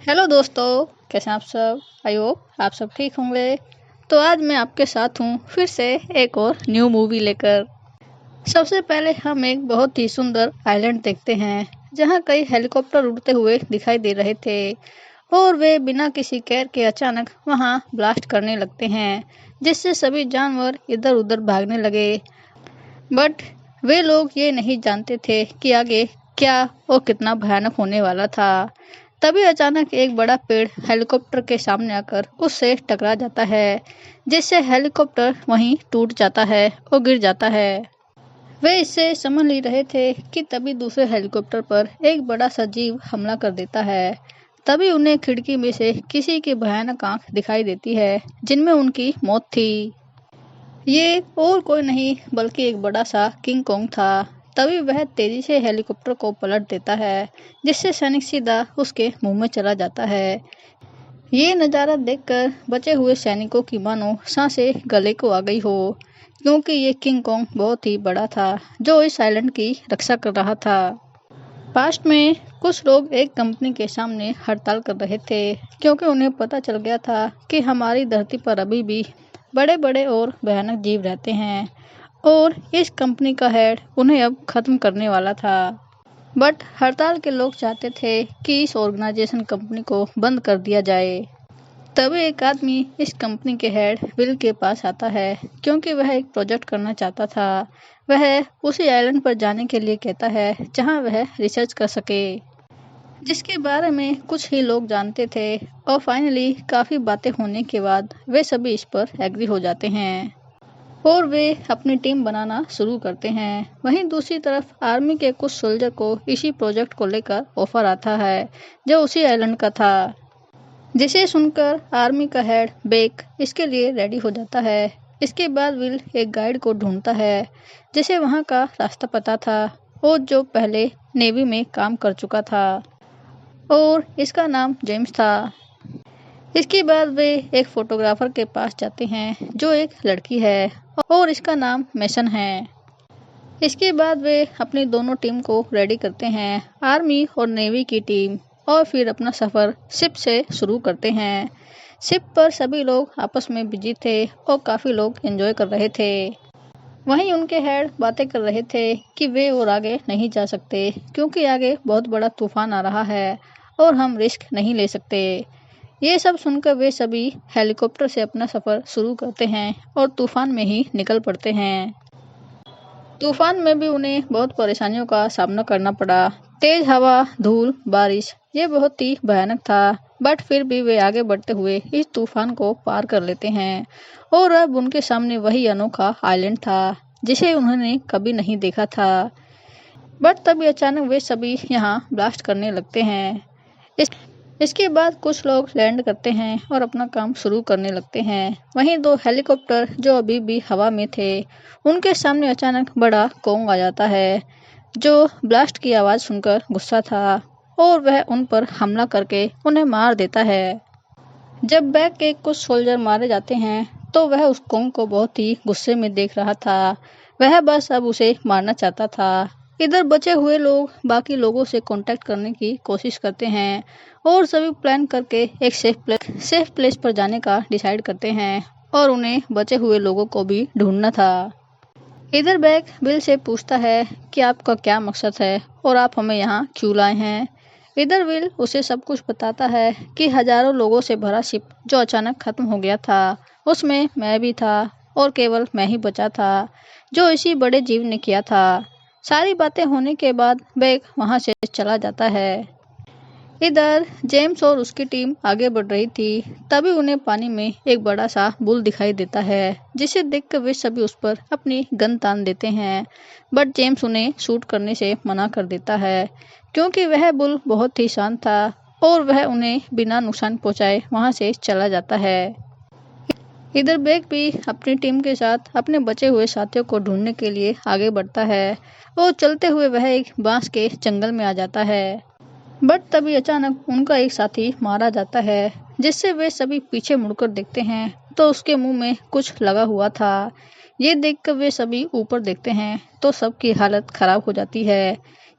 Hello दोस्तों, कैसे हैं आप सब। आई होप आप सब ठीक होंगे। तो आज मैं आपके साथ हूँ फिर से एक और न्यू मूवी लेकर। सबसे पहले हम एक बहुत ही सुंदर आइलैंड देखते हैं जहाँ कई हेलीकॉप्टर उड़ते हुए दिखाई दे रहे थे और वे बिना किसी केयर के अचानक वहाँ ब्लास्ट करने लगते हैं, जिससे सभी जानवर इधर उधर भागने लगे। बट वे लोग ये नहीं जानते थे कि आगे क्या और कितना भयानक होने वाला था। तभी अचानक एक बड़ा पेड़ हेलीकॉप्टर के सामने आकर उससे टकरा जाता है, जिससे हेलीकॉप्टर वहीं टूट जाता है और गिर जाता है। वे इससे समझ नहीं रहे थे कि तभी दूसरे हेलीकॉप्टर पर एक बड़ा सा जीव हमला कर देता है। तभी उन्हें खिड़की में से किसी की भयानक आंख दिखाई देती है जिनमें उनकी मौत थी। ये और कोई नहीं बल्कि एक बड़ा सा किंग कॉन्ग था। तभी वह तेजी से हेलीकॉप्टर को पलट देता है, जिससे सैनिक सीधा उसके मुंह में चला जाता है। ये नज़ारा देखकर बचे हुए सैनिकों की मानो सांसें गले को आ गई हो, क्योंकि ये किंग कॉन्ग बहुत ही बड़ा था जो इस आइलैंड की रक्षा कर रहा था। पास्ट में कुछ लोग एक कंपनी के सामने हड़ताल कर रहे थे, क्योंकि उन्हें पता चल गया था कि हमारी धरती पर अभी भी बड़े बड़े और भयानक जीव रहते हैं और इस कंपनी का हेड उन्हें अब खत्म करने वाला था। बट हड़ताल के लोग चाहते थे कि इस ऑर्गेनाइजेशन कंपनी को बंद कर दिया जाए। तभी एक आदमी इस कंपनी के हेड विल के पास आता है, क्योंकि वह एक प्रोजेक्ट करना चाहता था। वह उसी आइलैंड पर जाने के लिए कहता है जहां वह रिसर्च कर सके, जिसके बारे में कुछ ही लोग जानते थे। और फाइनली काफ़ी बातें होने के बाद वे सभी इस पर एग्री हो जाते हैं और वे अपनी टीम बनाना शुरू करते हैं। वहीं दूसरी तरफ आर्मी के कुछ सोल्जर को इसी प्रोजेक्ट को लेकर ऑफर आता है जो उसी आइलैंड का था, जिसे सुनकर आर्मी का हेड बेक इसके लिए रेडी हो जाता है। इसके बाद विल एक गाइड को ढूंढता है जिसे वहां का रास्ता पता था और जो पहले नेवी में काम कर चुका था, और इसका नाम जेम्स था। इसके बाद वे एक फोटोग्राफर के पास जाते हैं जो एक लड़की है और इसका नाम मेसन है। इसके बाद वे अपनी दोनों टीम को रेडी करते हैं, आर्मी और नेवी की टीम, और फिर अपना सफ़र शिप से शुरू करते हैं। शिप पर सभी लोग आपस में बिजी थे और काफ़ी लोग एंजॉय कर रहे थे। वहीं उनके हेड बातें कर रहे थे कि वे और आगे नहीं जा सकते, क्योंकि आगे बहुत बड़ा तूफान आ रहा है और हम रिस्क नहीं ले सकते। ये सब सुनकर वे सभी हेलीकॉप्टर से अपना सफ़र शुरू करते हैं और तूफान में ही निकल पड़ते हैं। तूफान में भी उन्हें बहुत परेशानियों का सामना करना पड़ा। तेज हवा, धूल, बारिश, ये बहुत ही भयानक था। बट फिर भी वे आगे बढ़ते हुए इस तूफान को पार कर लेते हैं और अब उनके सामने वही अनोखा आइलैंड था जिसे उन्होंने कभी नहीं देखा था। बट तभी अचानक वे सभी यहाँ ब्लास्ट करने लगते हैं। इसके बाद कुछ लोग लैंड करते हैं और अपना काम शुरू करने लगते हैं। वहीं दो हेलीकॉप्टर जो अभी भी हवा में थे, उनके सामने अचानक बड़ा कॉन्ग आ जाता है जो ब्लास्ट की आवाज़ सुनकर गुस्सा था और वह उन पर हमला करके उन्हें मार देता है। जब बैक के कुछ सोल्जर मारे जाते हैं तो वह उस कॉन्ग को बहुत ही गुस्से में देख रहा था। वह बस अब उसे मारना चाहता था। इधर बचे हुए लोग बाकी लोगों से कांटेक्ट करने की कोशिश करते हैं और सभी प्लान करके एक सेफ प्लेस पर जाने का डिसाइड करते हैं और उन्हें बचे हुए लोगों को भी ढूंढना था। इधर बैक बिल से पूछता है कि आपका क्या मकसद है और आप हमें यहाँ क्यों लाए हैं। इधर विल उसे सब कुछ बताता है कि हजारों लोगों से भरा शिप जो अचानक खत्म हो गया था, उसमें मैं भी था और केवल मैं ही बचा था जो इसी बड़े जीव ने किया था। सारी बातें होने के बाद बैक वहां से चला जाता है। इधर जेम्स और उसकी टीम आगे बढ़ रही थी। तभी उन्हें पानी में एक बड़ा सा बुल दिखाई देता है, जिसे देखकर वे सभी उस पर अपनी गन तान देते हैं। बट जेम्स उन्हें शूट करने से मना कर देता है, क्योंकि वह बुल बहुत ही शांत था और वह उन्हें बिना नुकसान पहुंचाए वहां से चला जाता है। इधर बेक भी अपनी टीम के साथ अपने बचे हुए साथियों को ढूंढने के लिए आगे बढ़ता है और चलते हुए वह एक बांस के जंगल में आ जाता है। बट तभी अचानक उनका एक साथी मारा जाता है, जिससे वे सभी पीछे मुड़कर देखते हैं तो उसके मुंह में कुछ लगा हुआ था। ये देखकर वे सभी ऊपर देखते हैं तो सबकी हालत खराब हो जाती है,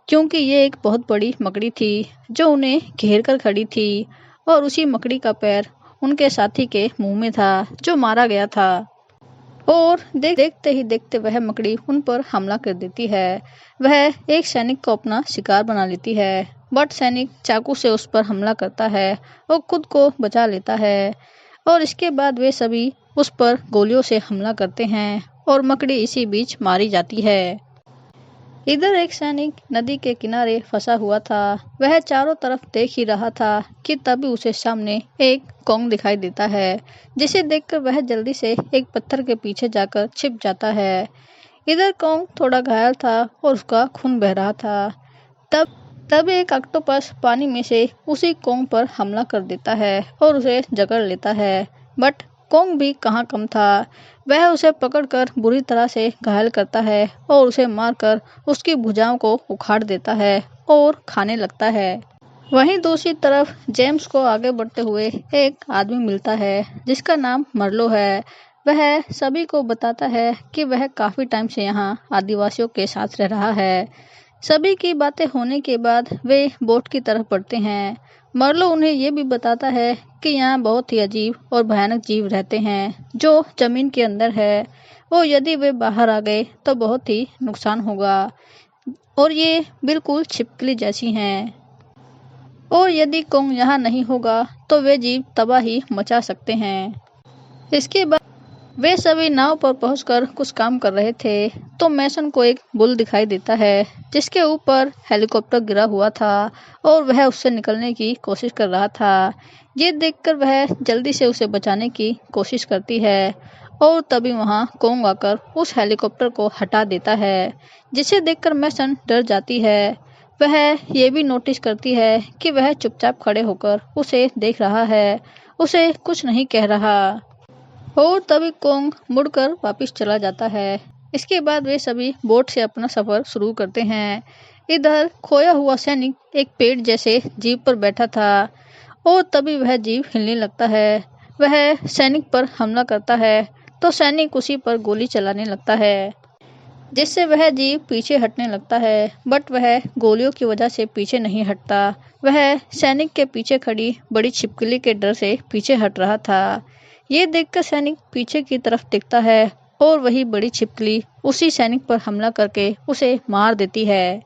क्योंकि ये एक बहुत बड़ी मकड़ी थी जो उन्हें घेर कर खड़ी थी और उसी मकड़ी का पैर उनके साथी के मुंह में था जो मारा गया था। और देखते ही देखते वह मकड़ी उन पर हमला कर देती है। वह एक सैनिक को अपना शिकार बना लेती है, बट सैनिक चाकू से उस पर हमला करता है और खुद को बचा लेता है। और इसके बाद वे सभी उस पर गोलियों से हमला करते हैं और मकड़ी इसी बीच मारी जाती है। इधर एक सैनिक नदी के किनारे फंसा हुआ था। वह चारों तरफ देख ही रहा था कि तभी उसे सामने एक कोंग दिखाई देता है, जिसे देखकर वह जल्दी से एक पत्थर के पीछे जाकर छिप जाता है। इधर कोंग थोड़ा घायल था और उसका खून बह रहा था। तब एक ऑक्टोपस पानी में से उसी कोंग पर हमला कर देता है और उसे जकड़ लेता है। बट कोंग भी कहाँ कम था। वह उसे पकड़कर बुरी तरह से घायल करता है और उसे मारकर उसकी भुजाओं को उखाड़ देता है और खाने लगता है। वहीं दूसरी तरफ जेम्स को आगे बढ़ते हुए एक आदमी मिलता है जिसका नाम मर्लो है। वह सभी को बताता है कि वह काफी टाइम से यहाँ आदिवासियों के साथ रह रहा है। सभी की बातें होने के बाद वे बोट की तरफ बढ़ते हैं। मर्लो उन्हें ये भी बताता है कि यहाँ बहुत ही अजीब और भयानक जीव रहते हैं जो जमीन के अंदर है, और यदि वे बाहर आ गए तो बहुत ही नुकसान होगा, और ये बिल्कुल छिपकली जैसी हैं। और यदि कोंग यहाँ नहीं होगा तो वे जीव तबाही मचा सकते हैं। इसके बाद वे सभी नाव पर पहुंचकर कुछ काम कर रहे थे तो मैसन को एक बुल दिखाई देता है जिसके ऊपर हेलीकॉप्टर गिरा हुआ था और वह उससे निकलने की कोशिश कर रहा था। ये देखकर वह जल्दी से उसे बचाने की कोशिश करती है और तभी वहां कोंग आकर उस हेलीकॉप्टर को हटा देता है, जिसे देखकर मैसन डर जाती है। वह ये भी नोटिस करती है कि वह चुपचाप खड़े होकर उसे देख रहा है, उसे कुछ नहीं कह रहा। और तभी कोंग मुड़कर वापस चला जाता है। इसके बाद वे सभी बोट से अपना सफर शुरू करते हैं। इधर खोया हुआ सैनिक एक पेड़ जैसे जीव पर बैठा था और तभी वह जीव हिलने लगता है। वह सैनिक पर हमला करता है तो सैनिक उसी पर गोली चलाने लगता है, जिससे वह जीव पीछे हटने लगता है। बट वह गोलियों की वजह से पीछे नहीं हटता। वह सैनिक के पीछे खड़ी बड़ी छिपकली के डर से पीछे हट रहा था। ये देखकर सैनिक पीछे की तरफ देखता है और वही बड़ी छिपकली उसी सैनिक पर हमला करके उसे मार देती है।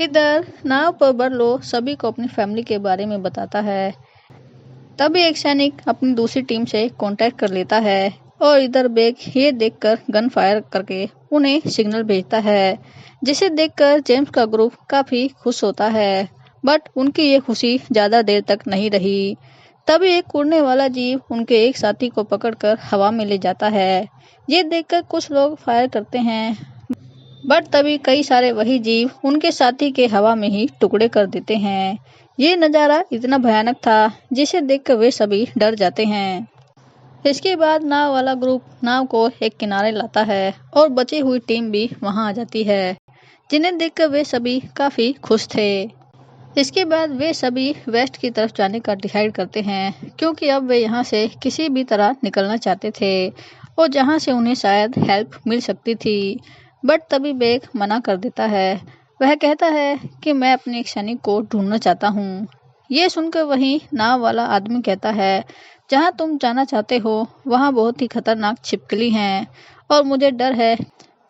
इधर नाव पर बर्लो सभी को अपनी फैमिली के बारे में बताता है। तभी एक सैनिक अपनी दूसरी टीम से कांटेक्ट कर लेता है और इधर बेग ये देखकर गन फायर करके उन्हें सिग्नल भेजता है, जिसे देखकर जेम्स का ग्रुप काफी खुश होता है। बट उनकी ये खुशी ज्यादा देर तक नहीं रही। तभी एक उड़ने वाला जीव उनके एक साथी को पकड़कर हवा में ले जाता है। ये देखकर कुछ लोग फायर करते हैं, बट तभी कई सारे वही जीव उनके साथी के हवा में ही टुकड़े कर देते हैं। ये नज़ारा इतना भयानक था जिसे देखकर वे सभी डर जाते हैं। इसके बाद नाव वाला ग्रुप नाव को एक किनारे लाता है और बची हुई टीम भी वहां आ जाती है, जिन्हें देखकर वे सभी काफी खुश थे। इसके बाद वे सभी वेस्ट की तरफ जाने का डिसाइड करते हैं, क्योंकि अब वे यहाँ से किसी भी तरह निकलना चाहते थे और जहाँ से उन्हें शायद हेल्प मिल सकती थी। बट तभी बेग मना कर देता है। वह कहता है कि मैं अपने एक सैनिक को ढूंढना चाहता हूँ। ये सुनकर वही नाव वाला आदमी कहता है, जहाँ तुम जाना चाहते हो वहाँ बहुत ही खतरनाक छिपकली हैं और मुझे डर है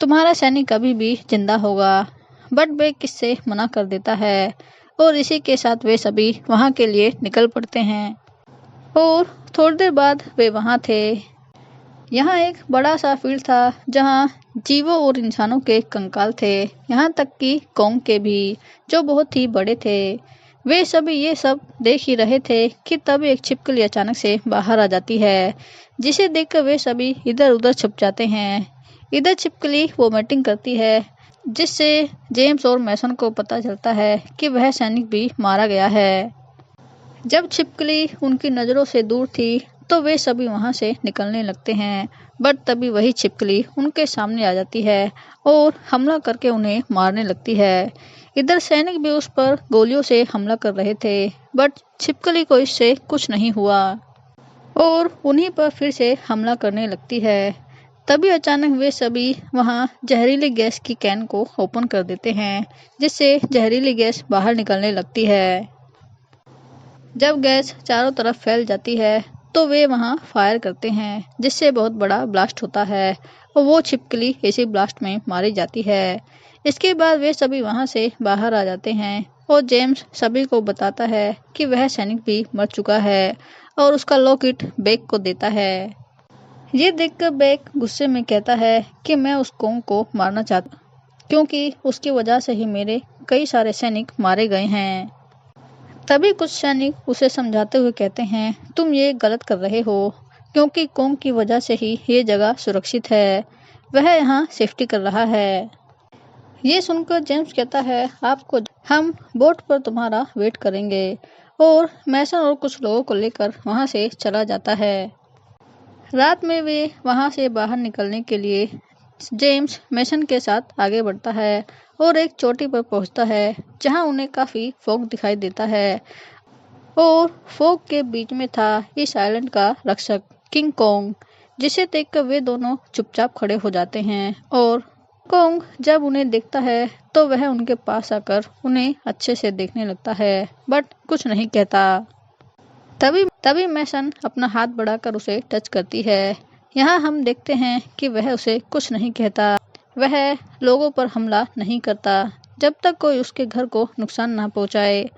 तुम्हारा सैनिक कभी भी जिंदा होगा। बट बेग किससे मना कर देता है और इसी के साथ वे सभी वहां के लिए निकल पड़ते हैं। और थोड़ी देर बाद वे वहां थे। यहाँ एक बड़ा सा फील्ड था जहाँ जीवों और इंसानों के कंकाल थे, यहाँ तक कि कोंग के भी, जो बहुत ही बड़े थे। वे सभी ये सब देख ही रहे थे कि तब एक छिपकली अचानक से बाहर आ जाती है, जिसे देखकर वे सभी इधर उधर छुप जाते हैं। इधर छिपकली वोमिटिंग करती है, जिससे जेम्स और मैसन को पता चलता है कि वह सैनिक भी मारा गया है। जब छिपकली उनकी नज़रों से दूर थी तो वे सभी वहां से निकलने लगते हैं, बट तभी वही छिपकली उनके सामने आ जाती है और हमला करके उन्हें मारने लगती है। इधर सैनिक भी उस पर गोलियों से हमला कर रहे थे, बट छिपकली को इससे कुछ नहीं हुआ और उन्हीं पर फिर से हमला करने लगती है। तभी अचानक वे सभी वहां जहरीली गैस की कैन को ओपन कर देते हैं, जिससे जहरीली गैस बाहर निकलने लगती है। जब गैस चारों तरफ फैल जाती है तो वे वहां फायर करते हैं, जिससे बहुत बड़ा ब्लास्ट होता है और वो छिपकली इसी ब्लास्ट में मारी जाती है। इसके बाद वे सभी वहां से बाहर आ जाते हैं और जेम्स सभी को बताता है कि वह सैनिक भी मर चुका है और उसका लॉकेट बेक को देता है। ये देखकर बेक गुस्से में कहता है कि मैं उस कोंग को मारना चाहता क्योंकि उसकी वजह से ही मेरे कई सारे सैनिक मारे गए हैं। तभी कुछ सैनिक उसे समझाते हुए कहते हैं, तुम ये गलत कर रहे हो क्योंकि कोंग की वजह से ही ये जगह सुरक्षित है, वह यहाँ सेफ्टी कर रहा है। ये सुनकर जेम्स कहता है, आपको हम बोट पर तुम्हारा वेट करेंगे, और मैसन और कुछ लोगों को लेकर वहां से चला जाता है। रात में वे वहां से बाहर निकलने के लिए जेम्स मैसन के साथ आगे बढ़ता है और एक चोटी पर पहुंचता है जहां उन्हें काफी फॉग दिखाई देता है, और फॉग के बीच में था इस आइलैंड का रक्षक किंग कोंग, जिसे देखकर वे दोनों चुपचाप खड़े हो जाते हैं। और कोंग जब उन्हें देखता है तो वह उनके पास आकर उन्हें अच्छे से देखने लगता है, बट कुछ नहीं कहता। तभी मैसन अपना हाथ बढ़ाकर उसे टच करती है। यहाँ हम देखते हैं कि वह उसे कुछ नहीं कहता, वह लोगों पर हमला नहीं करता जब तक कोई उसके घर को नुकसान ना पहुंचाए।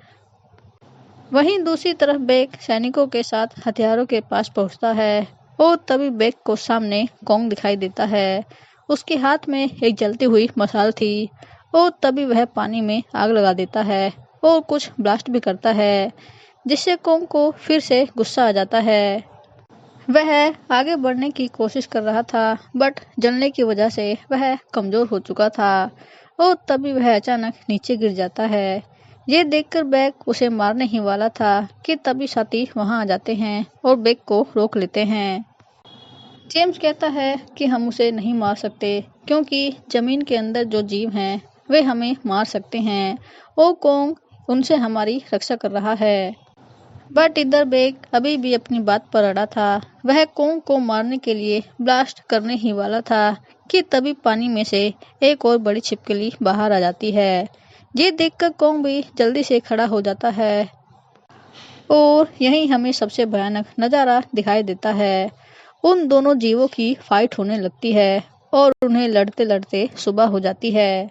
वहीं दूसरी तरफ बेक सैनिकों के साथ हथियारों के पास पहुंचता है और तभी बेक को सामने कोंग दिखाई देता है। उसके हाथ में एक जलती हुई मशाल थी और तभी वह पानी में आग लगा देता है और कुछ ब्लास्ट भी करता है, जिससे कोंग को फिर से गुस्सा आ जाता है। वह आगे बढ़ने की कोशिश कर रहा था, बट जलने की वजह से वह कमजोर हो चुका था और तभी वह अचानक नीचे गिर जाता है। ये देखकर बेक उसे मारने ही वाला था कि तभी साथी वहां आ जाते हैं और बेक को रोक लेते हैं। जेम्स कहता है कि हम उसे नहीं मार सकते क्योंकि जमीन के अंदर जो जीव हैं वे हमें मार सकते हैं और कोंग उनसे हमारी रक्षा कर रहा है। बट इधर बेक अभी भी अपनी बात पर अड़ा था। वह कोंग को मारने के लिए ब्लास्ट करने ही वाला था कि तभी पानी में से एक और बड़ी छिपकली बाहर आ जाती है। ये देखकर कोंग भी जल्दी से खड़ा हो जाता है और यही हमें सबसे भयानक नज़ारा दिखाई देता है। उन दोनों जीवों की फाइट होने लगती है और उन्हें लड़ते लड़ते सुबह हो जाती है।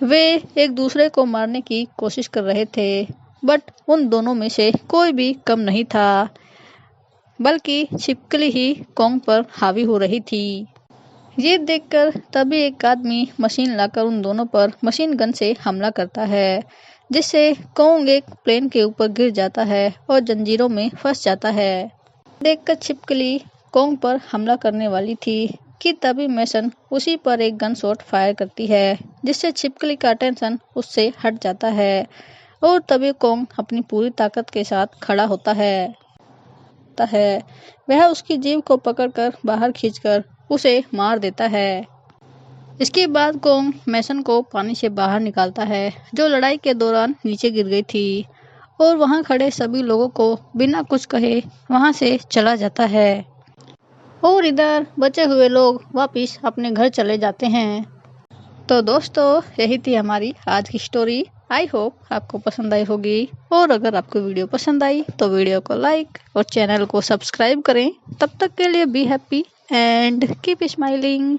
वे एक दूसरे को मारने की कोशिश कर रहे थे, बट उन दोनों में से कोई भी कम नहीं था, बल्कि छिपकली ही कोंग पर हावी हो रही थी। ये देखकर तभी एक आदमी मशीन लाकर उन दोनों पर मशीन गन से हमला करता है, जिससे कोंग एक प्लेन के ऊपर गिर जाता है और जंजीरों में फंस जाता है। देखकर छिपकली कोंग पर हमला करने वाली थी कि तभी मैसन उसी पर एक गन शॉट फायर करती है, जिससे छिपकली का अटेंशन उससे हट जाता है और तभी कोंग अपनी पूरी ताकत के साथ खड़ा होता है। वह उसकी जीभ को पकड़कर बाहर खींचकर उसे मार देता है। इसके बाद कोंग मैसन को पानी से बाहर निकालता है, जो लड़ाई के दौरान नीचे गिर गई थी, और वहां खड़े सभी लोगों को बिना कुछ कहे वहां से चला जाता है। और इधर बचे हुए लोग वापिस अपने घर चले जाते हैं। तो दोस्तों, यही थी हमारी आज की स्टोरी। आई होप आपको पसंद आई होगी, और अगर आपको वीडियो पसंद आई तो वीडियो को लाइक और चैनल को सब्सक्राइब करें। तब तक के लिए be happy and keep smiling.